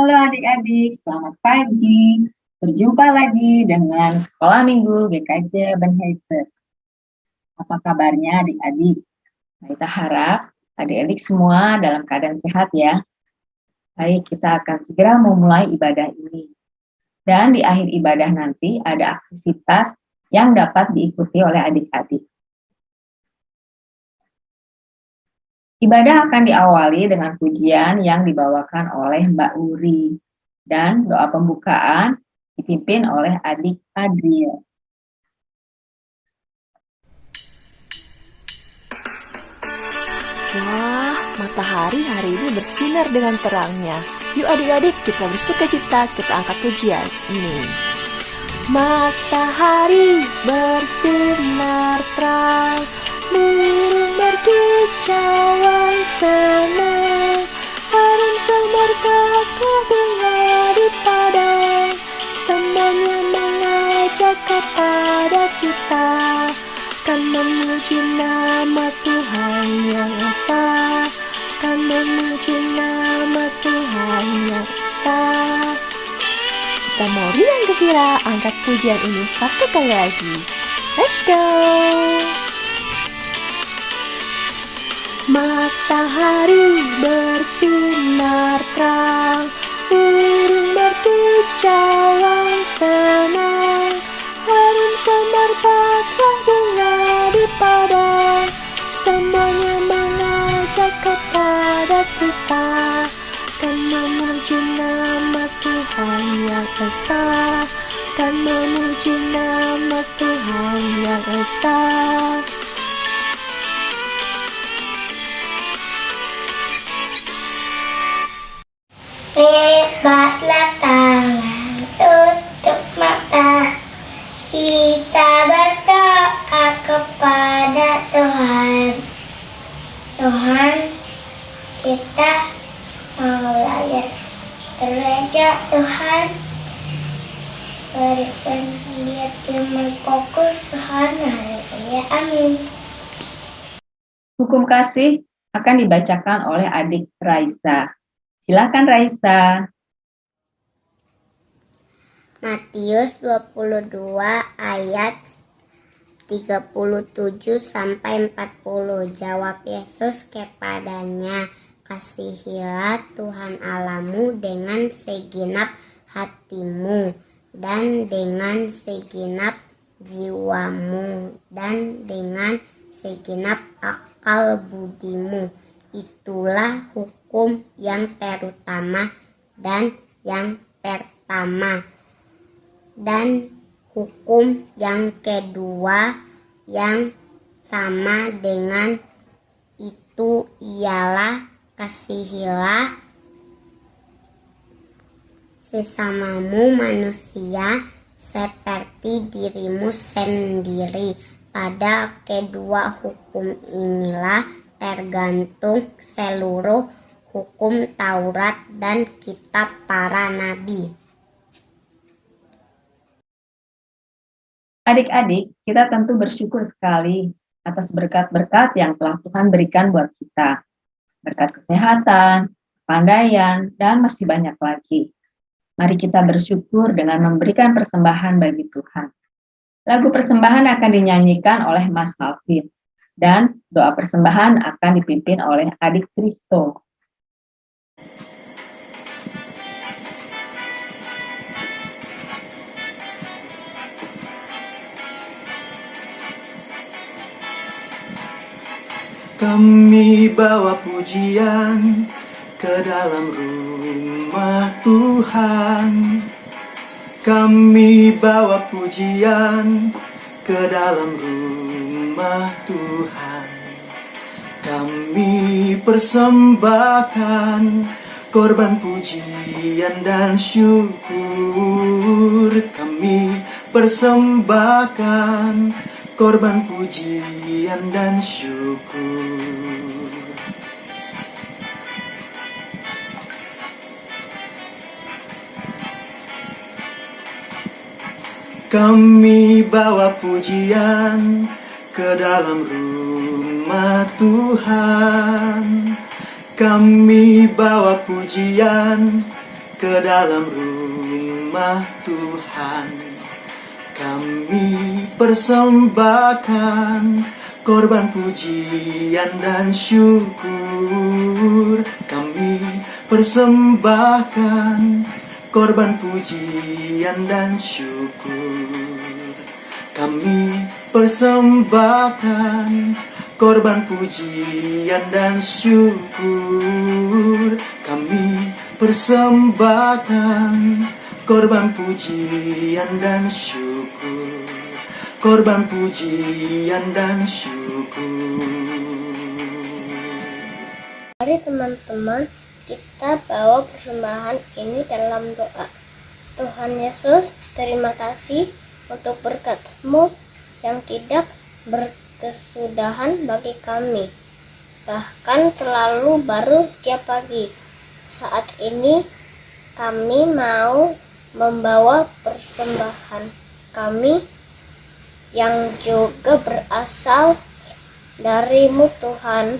Halo adik-adik, selamat pagi. Berjumpa lagi dengan Sekolah Minggu GKJ Benheiser. Apa kabarnya adik-adik? Kita harap adik-adik semua dalam keadaan sehat ya. Baik, kita akan segera memulai ibadah ini. Dan di akhir ibadah nanti ada aktivitas yang dapat diikuti oleh adik-adik. Ibadah akan diawali dengan pujian yang dibawakan oleh Mbak Uri. Dan doa pembukaan dipimpin oleh adik Adria. Wah, matahari hari ini bersinar dengan terangnya. Yuk adik-adik, kita bersukacita, kita angkat pujian ini. Matahari bersinar terang, burung berkicauan senang, harum semerbak bunga di padang, semuanya mengajak kepada kita kan memuji nama Tuhan yang esa, kan memuji nama Tuhan yang esa. Kita mau riang gembira angkat pujian ini satu kali lagi. Let's go! Matahari bersinar terang, burung berkicauan senang, harum semerbaklah bunga di padang, semuanya mengajak kepada kita kan memuji nama Tuhan yang esa, kan memuji nama Tuhan yang esa. Lebatlah tangan, tutup mata, kita berdoa kepada Tuhan. Tuhan, kita mau belajar gereja Tuhan. Berikan dia iman fokus Tuhan. Haleluya, amin. Hukum kasih akan dibacakan oleh adik Raisa. Silakan Raisa. Matius 22 ayat 37 sampai 40. Jawab Yesus kepadanya, kasihilah Tuhan Allahmu dengan segenap hatimu dan dengan segenap jiwamu dan dengan segenap akal budimu. Itulah hukum yang terutama dan yang pertama. Dan hukum yang kedua yang sama dengan itu ialah kasihilah sesamamu manusia seperti dirimu sendiri. Pada kedua hukum inilah tergantung seluruh hukum Taurat dan kitab para nabi. Adik-adik, kita tentu bersyukur sekali atas berkat-berkat yang telah Tuhan berikan buat kita. Berkat kesehatan, kepandaian, dan masih banyak lagi. Mari kita bersyukur dengan memberikan persembahan bagi Tuhan. Lagu persembahan akan dinyanyikan oleh Mas Malvin. Dan doa persembahan akan dipimpin oleh adik Kristo. Kami bawa pujian ke dalam rumah Tuhan. Kami bawa pujian ke dalam rumah Tuhan. Kami persembahkan korban pujian dan syukur. Kami persembahkan korban pujian dan syukur. Kami bawa pujian ke dalam rumah Tuhan. Kami bawa pujian ke dalam rumah Tuhan. Kami persembahkan korban pujian dan syukur. Kami persembahkan korban pujian dan syukur. Kami persembahkan korban pujian dan syukur. Kami persembahkan korban pujian dan syukur. Korban pujian dan syukur. Mari teman-teman, kita bawa persembahan ini dalam doa. Tuhan Yesus, terima kasih untuk berkat-Mu yang tidak berkesudahan bagi kami, bahkan selalu baru tiap pagi. Saat ini kami mau membawa persembahan kami yang juga berasal dari-Mu Tuhan.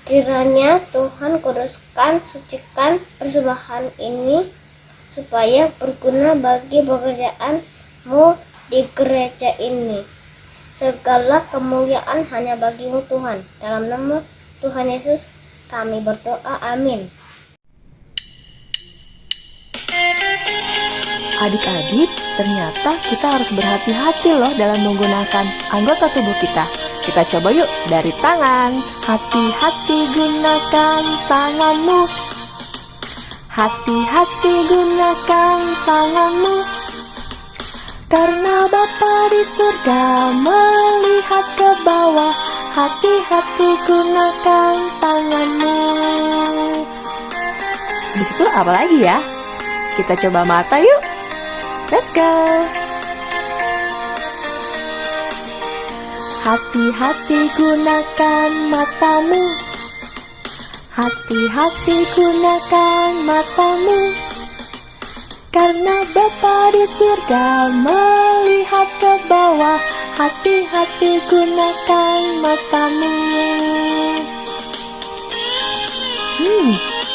Kiranya Tuhan kuduskan, sucikan persembahan ini supaya berguna bagi pekerjaan-Mu di gereja ini. Segala kemuliaan hanya bagi-Mu Tuhan. Dalam nama Tuhan Yesus kami berdoa, amin. Adik-adik, ternyata kita harus berhati-hati loh dalam menggunakan anggota tubuh kita. Kita coba yuk dari tangan. Hati-hati gunakan tanganmu. Hati-hati gunakan tanganmu. Karena Bapa di surga melihat ke bawah. Hati-hati gunakan tanganmu. Di situ apa lagi ya? Kita coba mata yuk. Let's go. Hati-hati gunakan matamu. Hati-hati gunakan matamu. Karena Bapa di surga melihat ke bawah. Hati-hati gunakan matamu.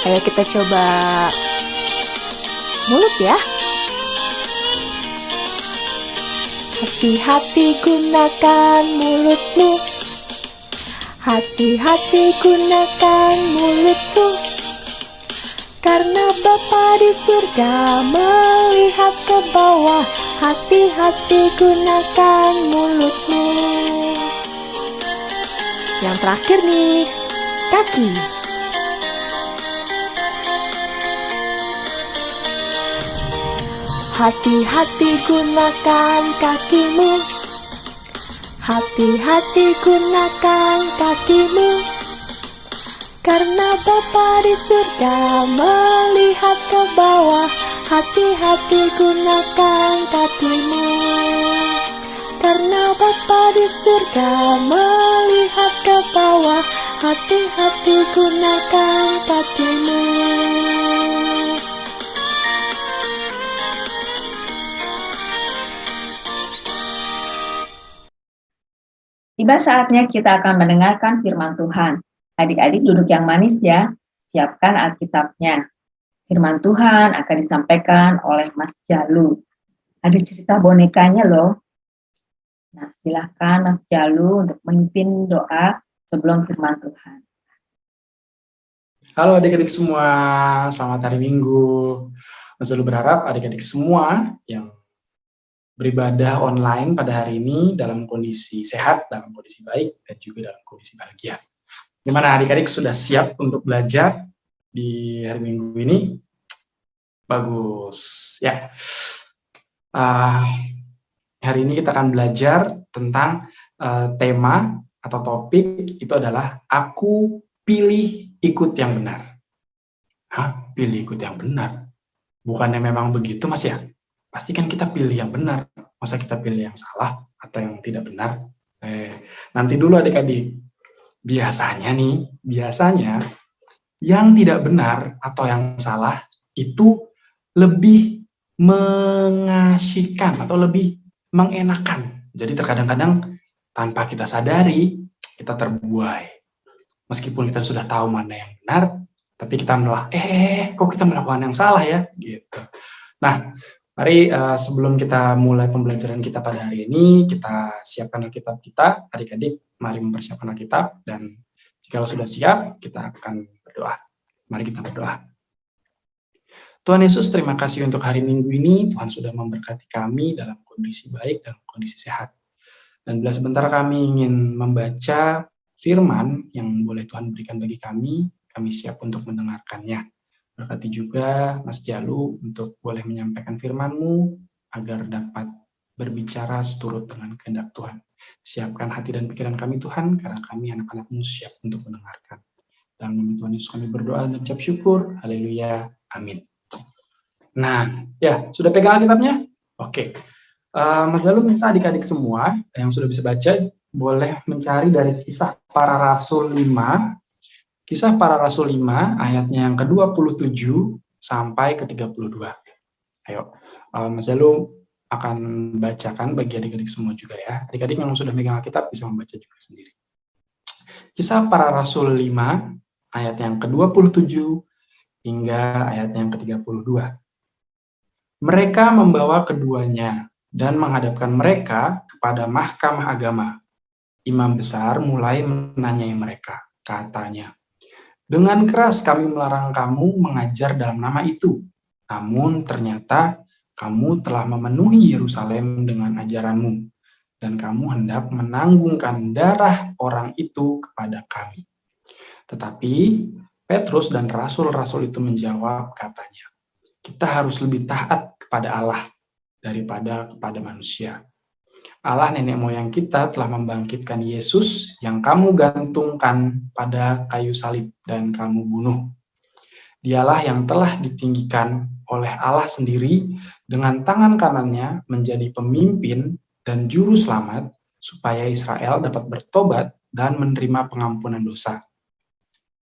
Ayo kita coba mulut ya. Hati-hati gunakan mulutmu. Hati-hati gunakan mulutmu. Karena Bapa di surga melihat ke bawah. Hati-hati gunakan mulutmu. Yang terakhir nih, kaki. Hati-hati gunakan kakimu. Hati-hati gunakan kakimu. Karena Bapa di surga melihat ke bawah. Hati-hati gunakan kakimu. Karena Bapa di surga melihat ke bawah. Hati-hati gunakan kakimu. Tiba saatnya kita akan mendengarkan firman Tuhan. Adik-adik duduk yang manis ya, siapkan Alkitabnya. Firman Tuhan akan disampaikan oleh Mas Jalu. Ada cerita bonekanya loh. Nah, silakan Mas Jalu untuk memimpin doa sebelum firman Tuhan. Halo adik-adik semua, selamat hari Minggu. Mas Jalu berharap adik-adik semua yang beribadah online pada hari ini dalam kondisi sehat, dalam kondisi baik, dan juga dalam kondisi bahagia. Gimana adik-adik sudah siap untuk belajar di hari Minggu ini? Bagus, ya. Hari ini kita akan belajar tentang tema atau topik itu adalah aku pilih ikut yang benar. Hah? Pilih ikut yang benar? Bukannya memang begitu Mas ya? Pasti kan kita pilih yang benar. Masa kita pilih yang salah atau yang tidak benar? Nanti dulu adik-adik. Biasanya yang tidak benar atau yang salah itu lebih mengasyikan atau lebih mengenakan. Jadi terkadang-kadang tanpa kita sadari, kita terbuai. Meskipun kita sudah tahu mana yang benar, Tapi kita malah, kok kita melakukan yang salah ya? Gitu. Nah, mari sebelum kita mulai pembelajaran kita pada hari ini, kita siapkan Alkitab kita. Adik-adik, mari mempersiapkan Alkitab. Dan jika sudah siap, kita akan berdoa. Mari kita berdoa. Tuhan Yesus, terima kasih untuk hari Minggu ini. Tuhan sudah memberkati kami dalam kondisi baik dan kondisi sehat. Dan bila sebentar kami ingin membaca firman yang boleh Tuhan berikan bagi kami siap untuk mendengarkannya. Berkati juga Mas Jalu untuk boleh menyampaikan firman-Mu agar dapat berbicara seturut dengan kehendak Tuhan. Siapkan hati dan pikiran kami Tuhan, karena kami anak-anak-Mu siap untuk mendengarkan. Dalam nama Tuhan Yesus kami berdoa dan ucap syukur. Haleluya. Amin. Nah, ya, sudah pegang Alkitabnya? Oke. Mas Jalu minta adik-adik semua yang sudah bisa baca, boleh mencari dari Kisah Para Rasul 5, Kisah Para Rasul 5, ayatnya yang ke-27 sampai ke-32. Ayo, Mas Jalu akan bacakan bagi adik-adik semua juga ya. Adik-adik yang sudah megang Alkitab bisa membaca juga sendiri. Kisah Para Rasul 5, ayat yang ke-27 hingga ayat yang ke-32. Mereka membawa keduanya dan menghadapkan mereka kepada mahkamah agama. Imam besar mulai menanyai mereka, katanya, "Dengan keras kami melarang kamu mengajar dalam nama itu. Namun ternyata kamu telah memenuhi Yerusalem dengan ajaranmu, dan kamu hendak menanggungkan darah orang itu kepada kami." Tetapi Petrus dan rasul-rasul itu menjawab, katanya, "Kita harus lebih taat kepada Allah daripada kepada manusia. Allah nenek moyang kita telah membangkitkan Yesus yang kamu gantungkan pada kayu salib dan kamu bunuh. Dialah yang telah ditinggikan oleh Allah sendiri dengan tangan kanannya menjadi pemimpin dan juru selamat supaya Israel dapat bertobat dan menerima pengampunan dosa.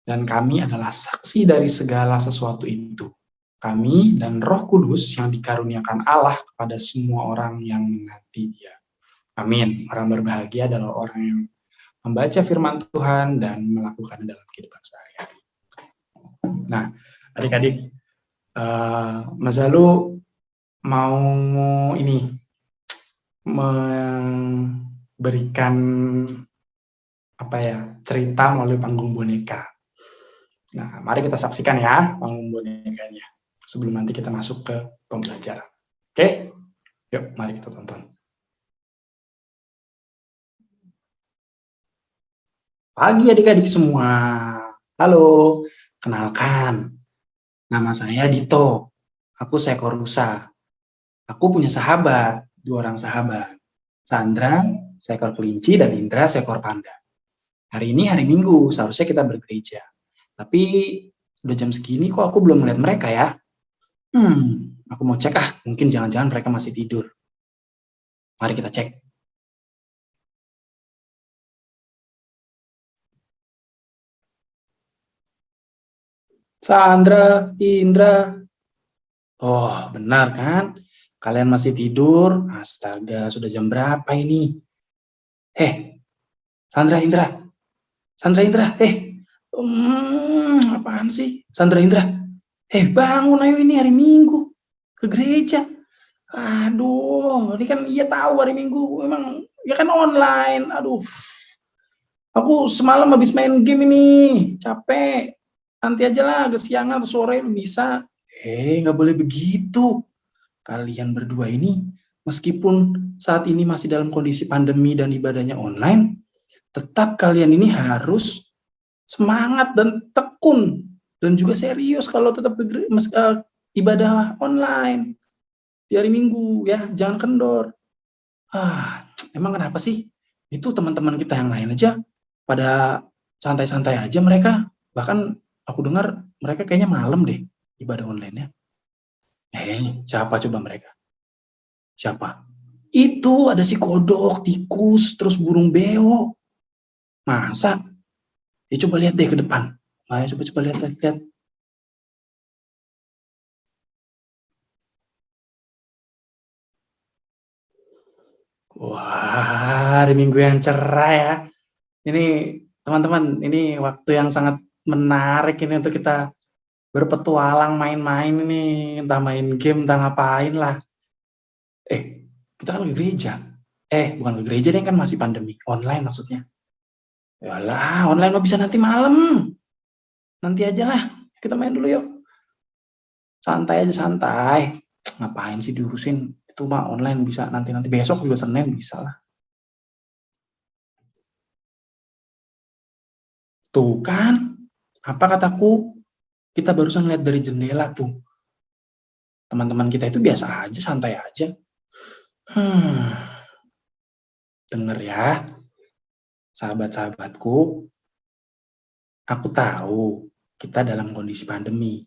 Dan kami adalah saksi dari segala sesuatu itu. Kami dan Roh Kudus yang dikaruniakan Allah kepada semua orang yang mengasihi Dia." Amin. Orang berbahagia adalah orang yang membaca firman Tuhan dan melakukannya dalam kehidupan sehari-hari. Nah, adik-adik, Mas Zalu mau ini memberikan cerita melalui panggung boneka. Nah, mari kita saksikan ya panggung bonekanya sebelum nanti kita masuk ke pembelajaran. Oke? Yuk, mari kita tonton. Pagi adik-adik semua. Halo, kenalkan. Nama saya Dito. Aku seekor rusa. Aku punya sahabat, 2 orang sahabat. Sandra, seekor kelinci, dan Indra, seekor panda. Hari ini hari Minggu, seharusnya kita bergereja. Tapi udah jam segini kok aku belum melihat mereka ya. Aku mau cek mungkin jangan-jangan mereka masih tidur. Mari kita cek. Sandra, Indra. Oh, benar kan? Kalian masih tidur? Astaga, sudah jam berapa ini? Sandra, Indra. Sandra, Indra, apaan sih? Sandra, Indra. Bangun ayo, ini hari Minggu. Ke gereja. Aduh, ini kan iya tahu hari Minggu. Emang ya kan online. Aduh. Aku semalam habis main game ini. Capek. Nanti aja lah, kesiangan atau sore bisa. Nggak boleh begitu. Kalian berdua ini, meskipun saat ini masih dalam kondisi pandemi dan ibadahnya online, tetap kalian ini harus semangat dan tekun. Dan juga serius kalau tetap ibadah online di hari Minggu ya, jangan kendor. Emang kenapa sih? Itu teman-teman kita yang lain aja pada santai-santai aja mereka. Bahkan aku dengar mereka kayaknya malam deh ibadah online-nya. Siapa coba mereka? Siapa? Itu ada si kodok, tikus, terus burung beo. Masa? Coba lihat deh ke depan. Ayo coba lihat. Wah, hari Minggu yang cerah ya. Ini teman-teman, ini waktu yang sangat menarik ini untuk kita berpetualang main-main nih, entah main game, entah ngapain lah. Kita kan ke gereja. Bukan ke gereja deh, kan masih pandemi. Online maksudnya. Yalah, online mah bisa nanti malam. Nanti aja lah, kita main dulu yuk. Santai aja, santai. Ngapain sih diurusin? Itu mah online bisa nanti besok juga Senin bisa lah. Tuh kan, apa kataku? Kita barusan lihat dari jendela tuh. Teman-teman kita itu biasa aja, santai aja. Dengar ya, sahabat-sahabatku. Aku tahu kita dalam kondisi pandemi.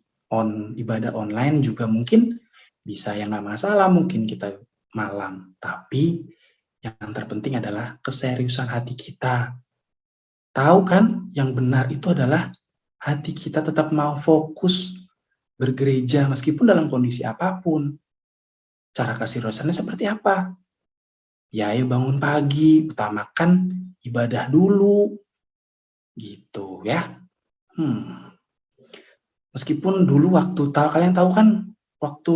Ibadah online juga mungkin bisa ya nggak masalah, mungkin kita malam. Tapi yang terpenting adalah keseriusan hati kita. Tahu kan, yang benar itu adalah hati kita tetap mau fokus bergereja meskipun dalam kondisi apapun. Cara keseriusannya seperti apa? Ya ayo bangun pagi, utamakan ibadah dulu. Gitu ya. Meskipun dulu kalian tahu kan, waktu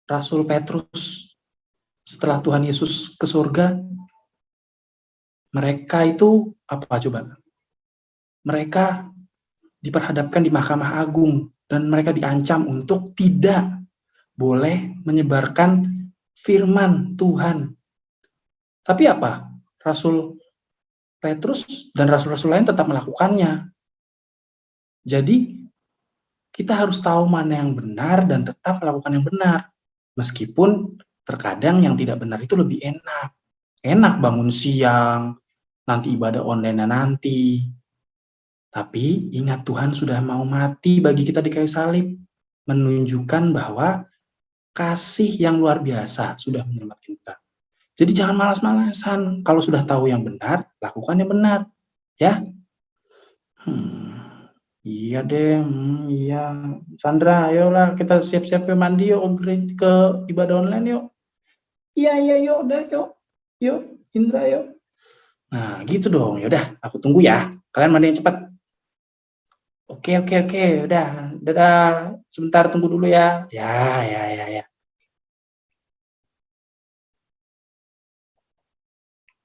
Rasul Petrus setelah Tuhan Yesus ke surga, mereka itu apa coba? Mereka diperhadapkan di Mahkamah Agung dan mereka diancam untuk tidak boleh menyebarkan firman Tuhan. Tapi apa? Rasul Petrus dan rasul-rasul lain tetap melakukannya. Jadi kita harus tahu mana yang benar dan tetap melakukan yang benar. Meskipun terkadang yang tidak benar itu lebih enak. Enak bangun siang, nanti ibadah online nanti. Tapi ingat, Tuhan sudah mau mati bagi kita di kayu salib, menunjukkan bahwa kasih yang luar biasa sudah menyelamatkan kita. Jadi jangan malas-malasan. Kalau sudah tahu yang benar, lakukan yang benar. Ya. Iya deh, iya. Sandra, ayolah kita siap-siap mandi yuk ke ibadah online yuk. Iya yuk, udah yuk. Yuk, Indra yuk. Nah, gitu dong. Yaudah, aku tunggu ya. Kalian mandi yang cepat. Oke, udah. Dadah. Sebentar, tunggu dulu ya. Ya.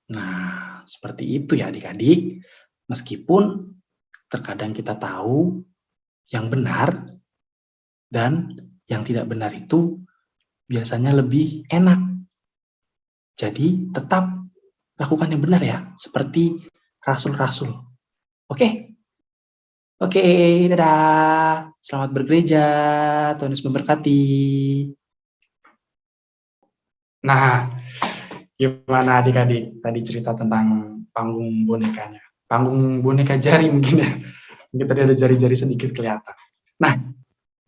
Nah, seperti itu ya adik-adik. Meskipun terkadang kita tahu yang benar dan yang tidak benar itu biasanya lebih enak. Jadi tetap lakukan yang benar ya, seperti rasul-rasul. Oke, dadah. Selamat bergereja, Tuhan Yesus memberkati. Nah, gimana adik-adik tadi cerita tentang panggung bonekanya? Panggung boneka jari mungkin ya. Mungkin tadi ada jari-jari sedikit kelihatan. Nah,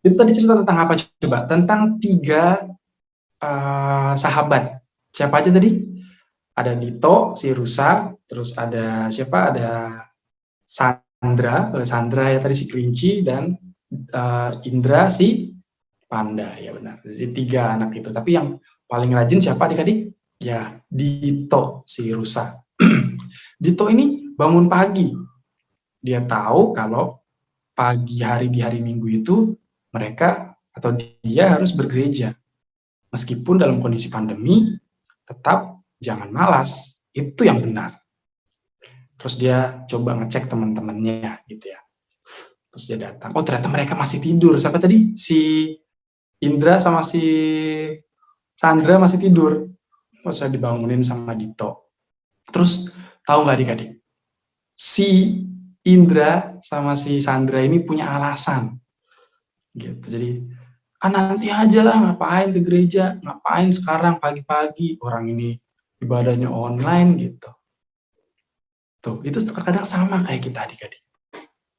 itu tadi cerita tentang apa coba? Tentang 3 sahabat. Siapa aja tadi? Ada Dito, si Rusa, terus ada siapa? Ada Sandra ya tadi, si kelinci, dan Indra si panda, ya benar. Jadi 3 anak itu. Tapi yang paling rajin siapa adik-adik? Ya, Dito, si Rusa. Dito ini bangun pagi. Dia tahu kalau pagi hari di hari Minggu itu mereka atau dia harus bergereja. Meskipun dalam kondisi pandemi, tetap jangan malas. Itu yang benar. Terus dia coba ngecek teman-temannya gitu ya. Terus dia datang. Oh, ternyata mereka masih tidur. Siapa tadi? Si Indra sama si Sandra masih tidur. Terus saya dibangunin sama Dito. Terus tahu nggak adik-adik? Si Indra sama si Sandra ini punya alasan. Gitu. Jadi, nanti aja lah, ngapain ke gereja? Ngapain sekarang pagi-pagi? Orang ini ibadahnya online gitu. Tuh, itu terkadang sama kayak kita adik-adik.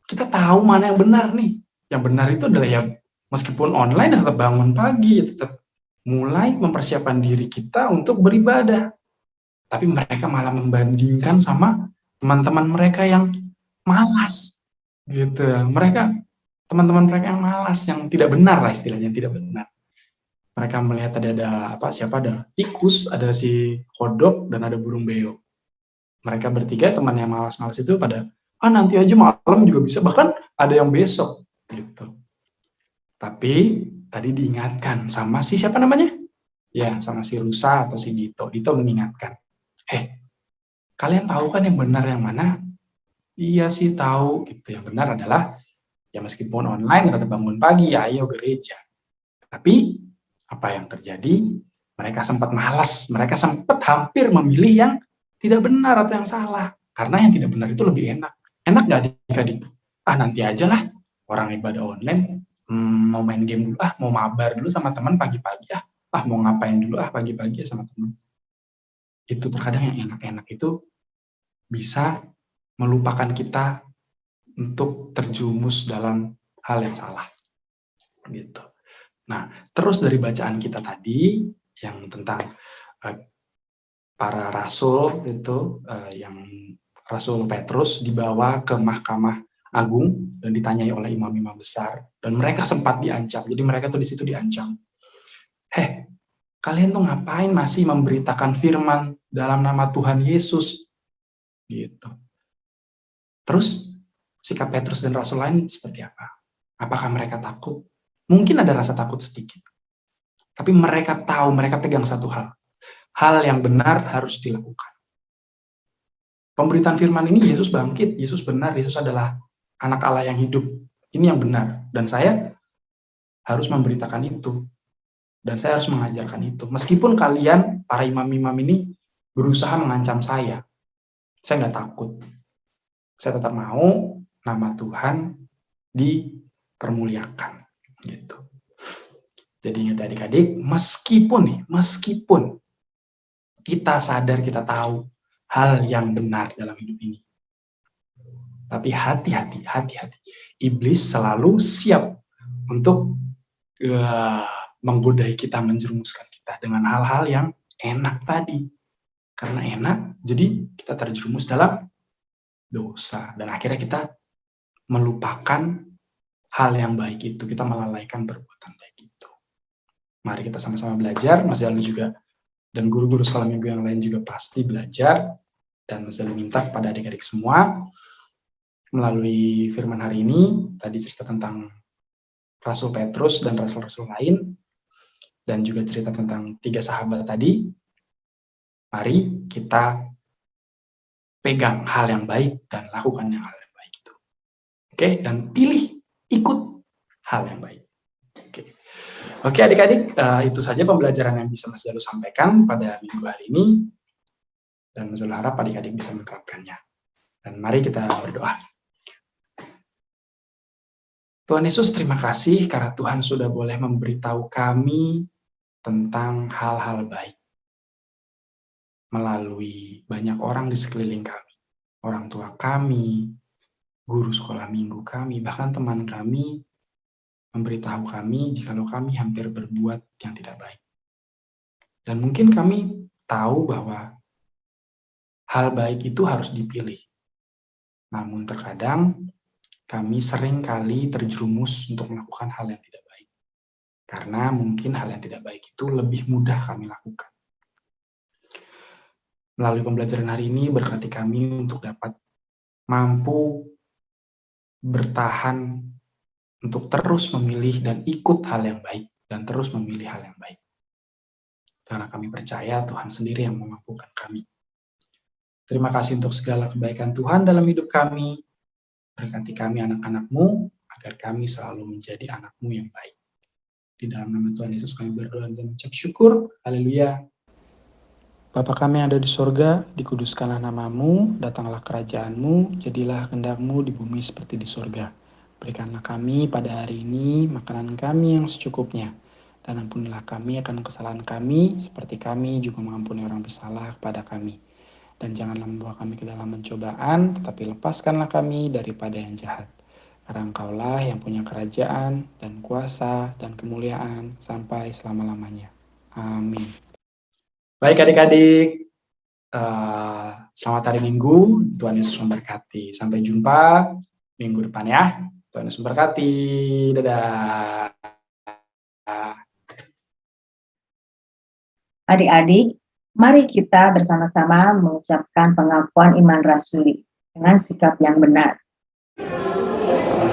Kita tahu mana yang benar nih. Yang benar itu adalah ya meskipun online tetap bangun pagi, tetap mulai mempersiapkan diri kita untuk beribadah. Tapi mereka malah membandingkan sama teman-teman mereka yang malas. Gitu. Teman-teman mereka yang malas, yang tidak benar lah istilahnya, tidak benar. Mereka melihat ada tikus, ada si kodok, dan ada burung beo. Mereka bertiga, teman yang malas-malas itu pada, nanti aja malam juga bisa, bahkan ada yang besok gitu. Tapi tadi diingatkan sama si siapa namanya? Ya, sama si Rusa atau si Dito. Dito mengingatkan, kalian tahu kan yang benar yang mana? Iya sih tahu. Gitu. Yang benar adalah, ya meskipun online tetap bangun pagi, ya ayo gereja. Tapi apa yang terjadi? Mereka sempat malas, mereka sempat hampir memilih yang tidak benar atau yang salah. Karena yang tidak benar itu lebih enak. Enak nggak adik-adik? Nanti aja lah, orang ibadah online, mau main game dulu, mau mabar dulu sama teman pagi-pagi, mau ngapain dulu pagi-pagi sama teman. Itu terkadang yang enak-enak itu bisa melupakan kita untuk terjumus dalam hal yang salah. Gitu. Nah, terus dari bacaan kita tadi yang tentang para rasul itu, yang Rasul Petrus dibawa ke Mahkamah Agung dan ditanyai oleh imam-imam besar, dan mereka sempat diancam. Jadi mereka tuh di situ diancam. Kalian tuh ngapain masih memberitakan firman dalam nama Tuhan Yesus? Gitu. Terus sikap Petrus dan rasul lain seperti apa? Apakah mereka takut? Mungkin ada rasa takut sedikit. Tapi mereka tahu, mereka pegang satu hal. Hal yang benar harus dilakukan. Pemberitaan firman ini, Yesus bangkit, Yesus benar, Yesus adalah anak Allah yang hidup. Ini yang benar. Dan saya harus memberitakan itu. Dan saya harus mengajarkan itu. Meskipun kalian, para imam-imam ini, berusaha mengancam saya nggak takut. Saya tetap mau nama Tuhan dipermuliakan. Gitu. Jadi ingat adik-adik, meskipun kita sadar, kita tahu hal yang benar dalam hidup ini. Tapi hati-hati. Iblis selalu siap untuk menggodai kita, menjerumuskan kita dengan hal-hal yang enak tadi. Karena enak, jadi kita terjerumus dalam dosa. Dan akhirnya kita melupakan hal yang baik itu. Kita melalaikan perbuatan baik itu. Mari kita sama-sama belajar. Mas Jalu juga dan guru-guru sekolah minggu yang lain juga pasti belajar. Dan Mas Jalu minta kepada adik-adik semua melalui firman hari ini, tadi cerita tentang Rasul Petrus dan rasul-rasul lain, dan juga cerita tentang 3 sahabat tadi. Mari kita pegang hal yang baik dan lakukan hal yang baik itu. Oke, dan ikut hal yang baik. Oke adik-adik, itu saja pembelajaran yang bisa Mas Jalu sampaikan pada minggu hari ini. Dan Mas Jalu harap adik-adik bisa menerapkannya. Dan mari kita berdoa. Tuhan Yesus, terima kasih karena Tuhan sudah boleh memberitahu kami tentang hal-hal baik melalui banyak orang di sekeliling kami. Orang tua kami, guru sekolah minggu kami, bahkan teman kami memberitahu kami jikalau kami hampir berbuat yang tidak baik. Dan mungkin kami tahu bahwa hal baik itu harus dipilih. Namun terkadang kami sering kali terjerumus untuk melakukan hal yang tidak baik. Karena mungkin hal yang tidak baik itu lebih mudah kami lakukan. Melalui pembelajaran hari ini, berkati kami untuk dapat mampu bertahan untuk terus memilih dan ikut hal yang baik, dan terus memilih hal yang baik. Karena kami percaya Tuhan sendiri yang memampukan kami. Terima kasih untuk segala kebaikan Tuhan dalam hidup kami. Berkati kami anak-anak-Mu, agar kami selalu menjadi anak-Mu yang baik. Di dalam nama Tuhan Yesus kami berdoa dan mengucap syukur. Haleluya. Bapa kami yang ada di sorga, dikuduskanlah nama-Mu, datanglah kerajaan-Mu, jadilah kehendak-Mu di bumi seperti di sorga. Berikanlah kami pada hari ini makanan kami yang secukupnya, dan ampunilah kami akan kesalahan kami, seperti kami juga mengampuni orang bersalah kepada kami. Dan janganlah membawa kami ke dalam pencobaan, tetapi lepaskanlah kami daripada yang jahat. Karena Engkaulah yang punya kerajaan, dan kuasa, dan kemuliaan, sampai selama-lamanya. Amin. Baik adik-adik, selamat hari Minggu, Tuhan Yesus memberkati. Sampai jumpa minggu depan ya. Tuhan Yesus memberkati, dadah. Adik-adik, mari kita bersama-sama mengucapkan pengakuan iman rasuli dengan sikap yang benar.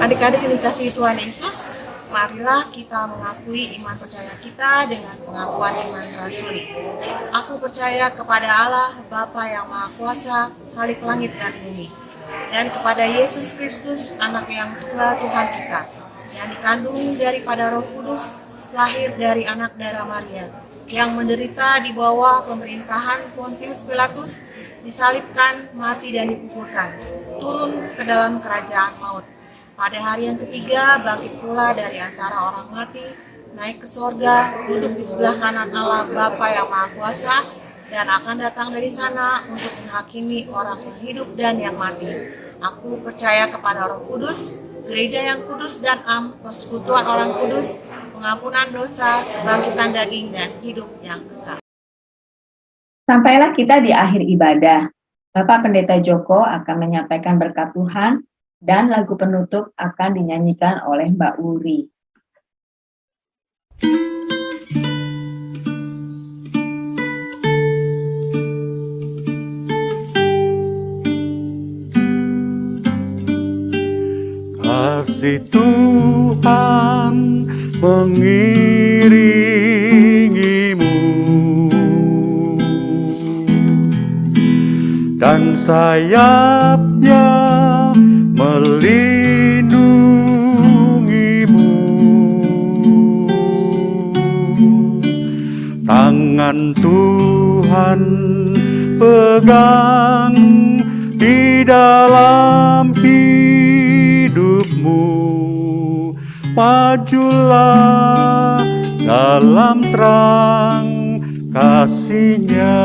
Adik-adik yang dikasihi Tuhan Yesus, Marilah kita mengakui iman percaya kita dengan pengakuan iman rasuli. Aku percaya kepada Allah, Bapa yang Maha Kuasa, Khalik langit dan bumi, dan kepada Yesus Kristus, Anak yang tunggal Tuhan kita, yang dikandung daripada Roh Kudus, lahir dari anak darah Maria, yang menderita di bawah pemerintahan Pontius Pilatus, disalibkan, mati dan dikuburkan, turun ke dalam kerajaan maut. Pada hari yang ketiga, bangkit pula dari antara orang mati, naik ke sorga, duduk di sebelah kanan Allah Bapa yang Maha Kuasa, dan akan datang dari sana untuk menghakimi orang yang hidup dan yang mati. Aku percaya kepada Roh Kudus, gereja yang kudus dan persekutuan orang kudus, pengampunan dosa, kebangkitan daging, dan hidup yang kekal. Sampailah kita di akhir ibadah. Bapak Pendeta Joko akan menyampaikan berkat Tuhan, dan lagu penutup akan dinyanyikan oleh Mbak Uri. Kasih Tuhan mengiringimu dan sayapnya melindungimu. Tangan Tuhan pegang di dalam hidupmu. Majulah dalam terang kasih-Nya.